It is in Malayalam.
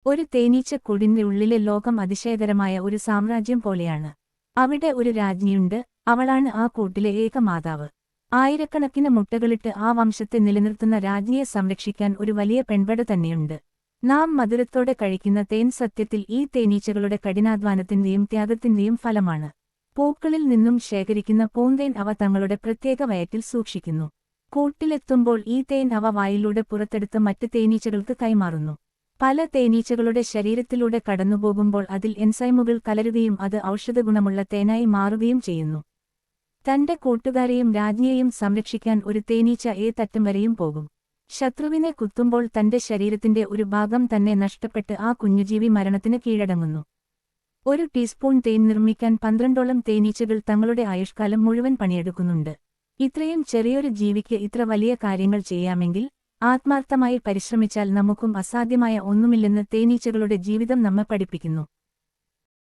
ഒരു തേനീച്ചക്കൂടിന്റെ ഉള്ളിലെ ലോകം അതിശയകരമായ ഒരു സാമ്രാജ്യം പോലെയാണ്. അവിടെ ഒരു രാജ്ഞിയുണ്ട്, അവളാണ് ആ കൂട്ടിലെ ഏക മാതാവ്. ആയിരക്കണക്കിന് മുട്ടകളിട്ട് ആ വംശത്തെ നിലനിർത്തുന്ന രാജ്ഞിയെ സംരക്ഷിക്കാൻ ഒരു വലിയ പെൺപട തന്നെയുണ്ട്. നാം മധുരത്തോടെ കഴിക്കുന്ന തേൻ സത്യത്തിൽ ഈ തേനീച്ചകളുടെ കഠിനാധ്വാനത്തിന്റെയും ത്യാഗത്തിന്റെയും ഫലമാണ്. പൂക്കളിൽ നിന്നും ശേഖരിക്കുന്ന പൂന്തേൻ അവ തങ്ങളുടെ പ്രത്യേക വയറ്റിൽ സൂക്ഷിക്കുന്നു. കൂട്ടിലെത്തുമ്പോൾ ഈ തേൻ അവ വായിലൂടെ പുറത്തെടുത്ത് മറ്റ് തേനീച്ചകൾക്ക് കൈമാറുന്നു. പല തേനീച്ചകളുടെ ശരീരത്തിലൂടെ കടന്നുപോകുമ്പോൾ അതിൽ എൻസൈമുകൾ കലരുകയും അത് ഔഷധഗുണമുള്ള തേനായി മാറുകയും ചെയ്യുന്നു. തന്റെ കൂട്ടുകാരെയും രാജ്ഞിയെയും സംരക്ഷിക്കാൻ ഒരു തേനീച്ച ഏതറ്റം വരെയും പോകും. ശത്രുവിനെ കുത്തുമ്പോൾ തന്റെ ശരീരത്തിന്റെ ഒരു ഭാഗം തന്നെ നഷ്ടപ്പെട്ട് ആ കുഞ്ഞുജീവി മരണത്തിന് കീഴടങ്ങുന്നു. ഒരു ടീസ്പൂൺ തേൻ നിർമ്മിക്കാൻ 12ഓളം തേനീച്ചകൾ തങ്ങളുടെ ആയുഷ്കാലം മുഴുവൻ പണിയെടുക്കുന്നുണ്ട്. ഇത്രയും ചെറിയൊരു ജീവിക്ക് ഇത്ര വലിയ കാര്യങ്ങൾ ചെയ്യാമെങ്കിൽ ആത്മാർത്ഥമായി പരിശ്രമിച്ചാൽ നമുക്കും അസാധ്യമായ ഒന്നുമില്ലെന്ന് തേനീച്ചകളുടെ ജീവിതം നമ്മെ പഠിപ്പിക്കുന്നു.